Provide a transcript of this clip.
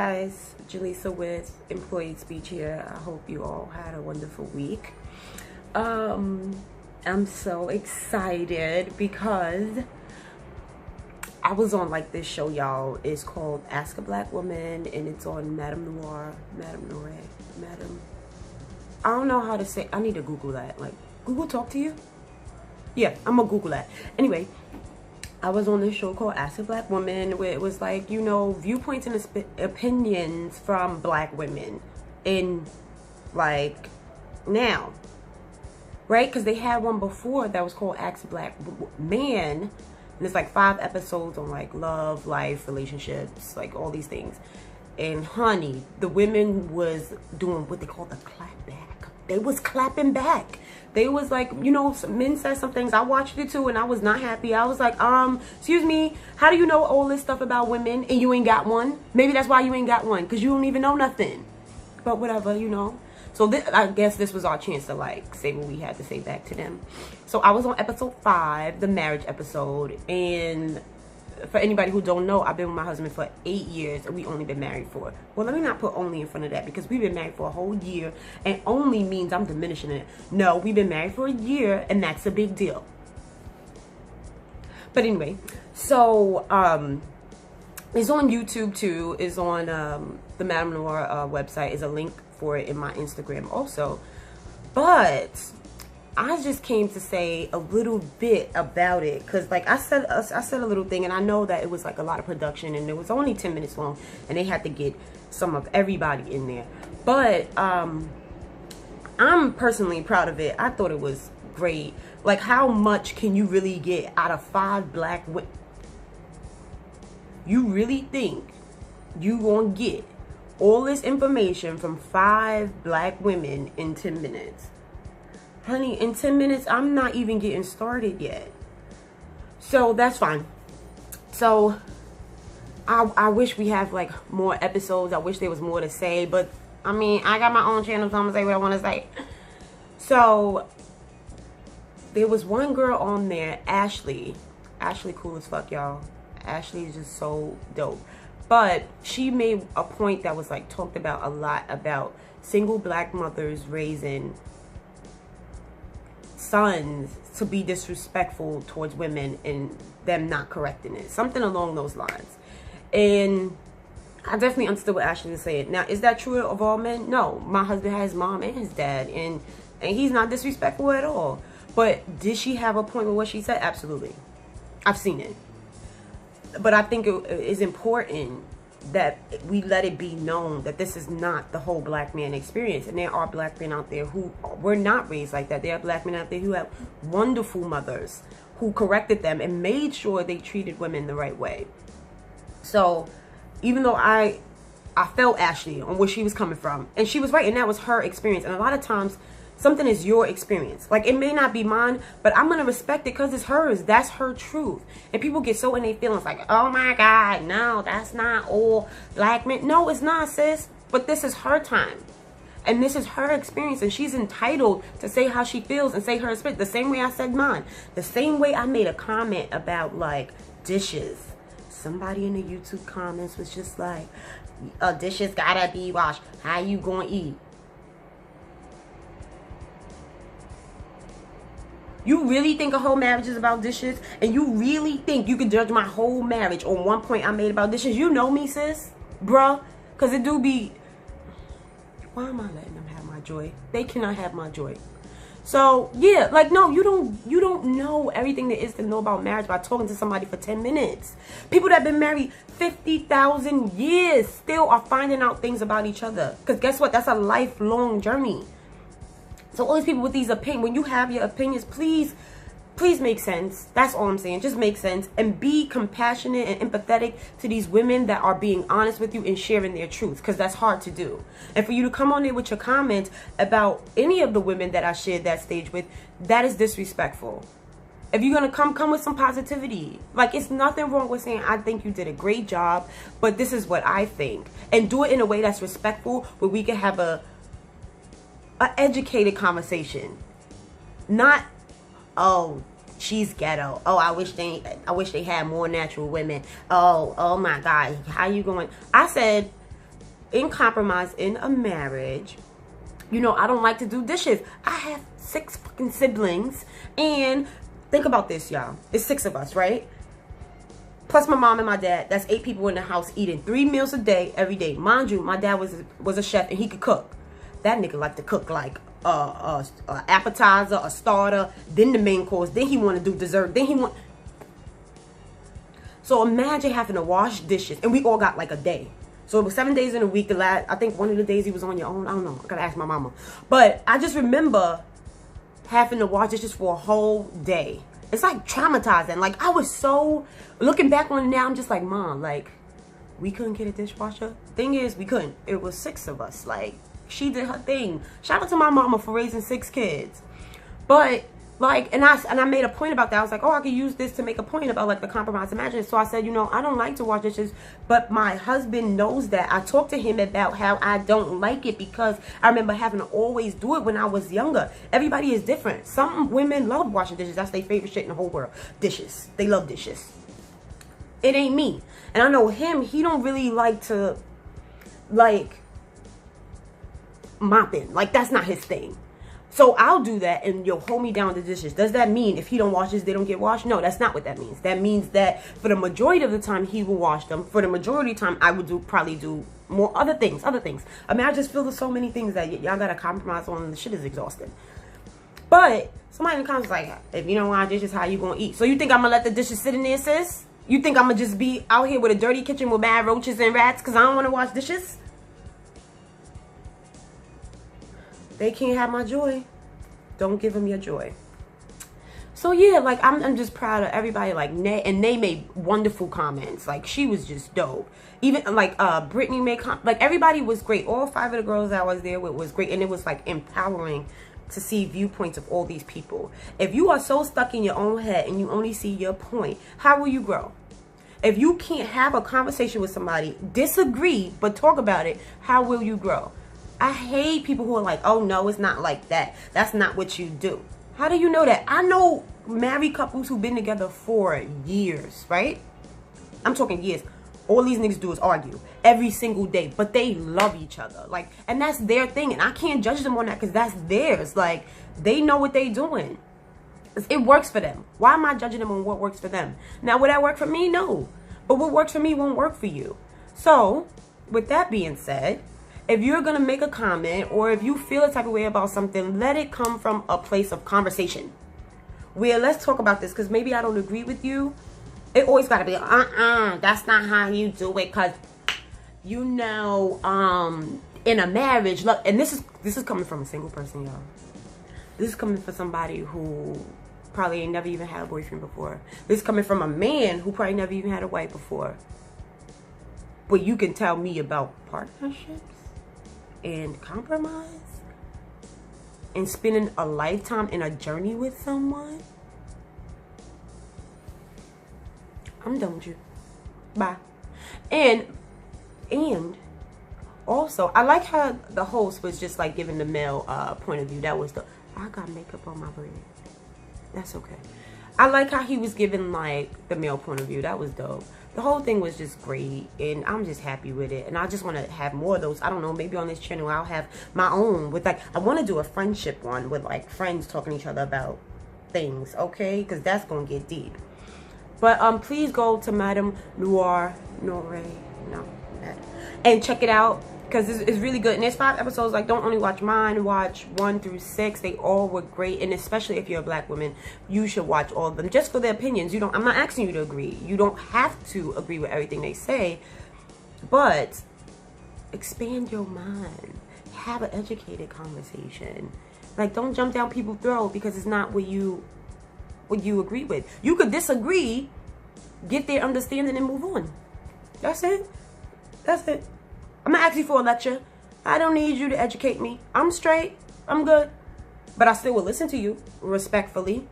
Guys, Jaleesa with Employed Speech here. I hope you all had a wonderful week. I'm so excited because I was on like this show, y'all. It's called Ask a Black Woman, and it's on Madame Noir. I don't know how to say. I need to Google that. Like, Google talk to you? Yeah, I'm gonna Google that. Anyway, I was on this show called Ask a Black Woman, where it was like, you know, viewpoints and opinions from black women in like now, right? Because they had one before that was called Ask a Black Man, and it's like 5 episodes on like love, life, relationships, like all these things. And honey, the women was doing what they call the clap back. They was clapping back. They was like, you know, some men said some things. I watched it too, and I was not happy. I was like, excuse me, how do you know all this stuff about women and you ain't got one? Maybe that's why you ain't got one, because you don't even know nothing. But whatever, you know. So I guess this was our chance to like say what we had to say back to them. So I was on episode 5, the marriage episode, and for anybody who don't know, I've been with my husband for 8 years, and we only been married for, well, let me not put only in front of that, because we've been married for a whole year, and only means I'm diminishing it. No, we've been married for a year, and that's a big deal. But anyway, it's on YouTube too. It's on the Madame Noir website. Is a link for it in my Instagram also. But I just came to say a little bit about it, because like I said a little thing, and I know that it was like a lot of production, and it was only 10 minutes long, and they had to get some of everybody in there. But I'm personally proud of it. I thought it was great. Like, how much can you really get out of 5 black women? You really think you gonna get all this information from 5 black women in 10 minutes? Honey, in 10 minutes, I'm not even getting started yet. So that's fine. So I wish we have like more episodes. I wish there was more to say, but I mean, I got my own channel, so I'm gonna say what I want to say. So there was one girl on there, Ashley. Ashley cool as fuck, y'all. Ashley is just so dope. But she made a point that was like talked about a lot about single black mothers raising sons to be disrespectful towards women and them not correcting it. Something along those lines. And I definitely understood what Ashley was saying. Now, is that true of all men? No. My husband has his mom and his dad, and he's not disrespectful at all. But did she have a point with what she said? Absolutely. I've seen it. But I think it is important that we let it be known that this is not the whole black man experience. And there are black men out there who were not raised like that. There are black men out there who have wonderful mothers who corrected them and made sure they treated women the right way. So even though I felt Ashley on where she was coming from, and she was right, and that was her experience. And a lot of times something is your experience. Like, it may not be mine, but I'm going to respect it because it's hers. That's her truth. And people get so in their feelings like, oh my God, no, that's not all black men. No, it's not, sis. But this is her time. And this is her experience. And she's entitled to say how she feels and say her experience. The same way I said mine. The same way I made a comment about, like, dishes. Somebody in the YouTube comments was just like, dishes gotta be washed. How you gonna eat? You really think a whole marriage is about dishes? And you really think you can judge my whole marriage on one point I made about dishes? You know me, sis. Bruh. Because it do be... Why am I letting them have my joy? They cannot have my joy. So, yeah. Like, no, you don't know everything there is to know about marriage by talking to somebody for 10 minutes. People that have been married 50,000 years still are finding out things about each other. Because guess what? That's a lifelong journey. So all these people with these opinions, when you have your opinions, please make sense. That's all I'm saying. Just make sense and be compassionate and empathetic to these women that are being honest with you and sharing their truth, because that's hard to do. And for you to come on there with your comments about any of the women that I shared that stage with, that is disrespectful. If you're going to come with some positivity. Like, it's nothing wrong with saying, I think you did a great job, but this is what I think. And do it in a way that's respectful, where we can have a educated conversation. Not, oh, she's ghetto. Oh, I wish they had more natural women. Oh my God, how you going? I said, in compromise in a marriage, you know, I don't like to do dishes. I have 6 fucking siblings. And think about this, y'all. It's 6 of us, right? Plus my mom and my dad. That's 8 people in the house eating 3 meals a day, every day. Mind you, my dad was a chef and he could cook. That nigga liked to cook like a appetizer, a starter, then the main course. Then he want to do dessert. Then he want... So imagine having to wash dishes. And we all got like a day. So it was 7 days in a week. I think one of the days he was on your own. I don't know. I gotta ask my mama. But I just remember having to wash dishes for a whole day. It's like traumatizing. Like I was so, looking back on it now, I'm just like, Mom, like we couldn't get a dishwasher. Thing is, we couldn't. It was 6 of us. Like she did her thing. Shout out to my mama for raising 6 kids. But like, and I made a point about that. I was like, oh, I could use this to make a point about like the compromise imagine. So I said, you know, I don't like to wash dishes, but my husband knows that. I talked to him about how I don't like it because I remember having to always do it when I was younger. Everybody is different. Some women love washing dishes. That's their favorite shit in the whole world. Dishes. They love dishes. It ain't me. And I know him, he don't really like to like mopping. Like that's not his thing. So I'll do that and you'll hold me down the dishes. Does that mean if he don't wash this, they don't get washed? No, that's not what that means. That means that for the majority of the time, he will wash them. For the majority of the time, I would probably do more other things. I mean, I just feel there's so many things that y'all got to compromise on and the shit is exhausting. But somebody in the comments like, if you don't wash dishes, how you going to eat? So you think I'm going to let the dishes sit in there, sis? You think I'm going to just be out here with a dirty kitchen with bad roaches and rats because I don't want to wash dishes? They can't have my joy. Don't give them your joy. So yeah, like I'm just proud of everybody. Like and they made wonderful comments. Like she was just dope. Even like Brittany made like everybody was great. All 5 of the girls I was there with was great, and it was like empowering to see viewpoints of all these people. If you are so stuck in your own head and you only see your point, how will you grow? If you can't have a conversation with somebody, disagree but talk about it, how will you grow? I hate people who are like, oh, no, it's not like that. That's not what you do. How do you know that? I know married couples who've been together for years, right? I'm talking years. All these niggas do is argue every single day, but they love each other. Like, and that's their thing. And I can't judge them on that because that's theirs. Like, they know what they doing. It works for them. Why am I judging them on what works for them? Now, would that work for me? No. But what works for me won't work for you. So, with that being said, if you're going to make a comment or if you feel a type of way about something, let it come from a place of conversation. Where let's talk about this because maybe I don't agree with you. It always got to be, that's not how you do it because, you know, in a marriage, look, and this is coming from a single person, y'all. This is coming from somebody who probably ain't never even had a boyfriend before. This is coming from a man who probably never even had a wife before. But you can tell me about partnerships and compromise and spending a lifetime in a journey with someone. I'm done with you. Bye. And also, I like how the host was just like giving the male point of view. That was I got makeup on my brain. That's okay. I like how he was giving like the male point of view. That was dope. The whole thing was just great, and I'm just happy with it. And I just want to have more of those. I don't know, maybe on this channel I'll have my own with like, I want to do a friendship one with like friends talking to each other about things, okay? Because that's going to get deep. But please go to Madame Noire, and check it out. Because it's really good. And there's 5 episodes. Like, don't only watch mine. Watch 1 through 6. They all were great. And especially if you're a black woman, you should watch all of them. Just for their opinions. I'm not asking you to agree. You don't have to agree with everything they say. But expand your mind. Have an educated conversation. Like, don't jump down people's throat because it's not what you agree with. You could disagree, get their understanding, and move on. That's it. That's it. I'm not asking for a lecture. I don't need you to educate me. I'm straight. I'm good. But I still will listen to you respectfully.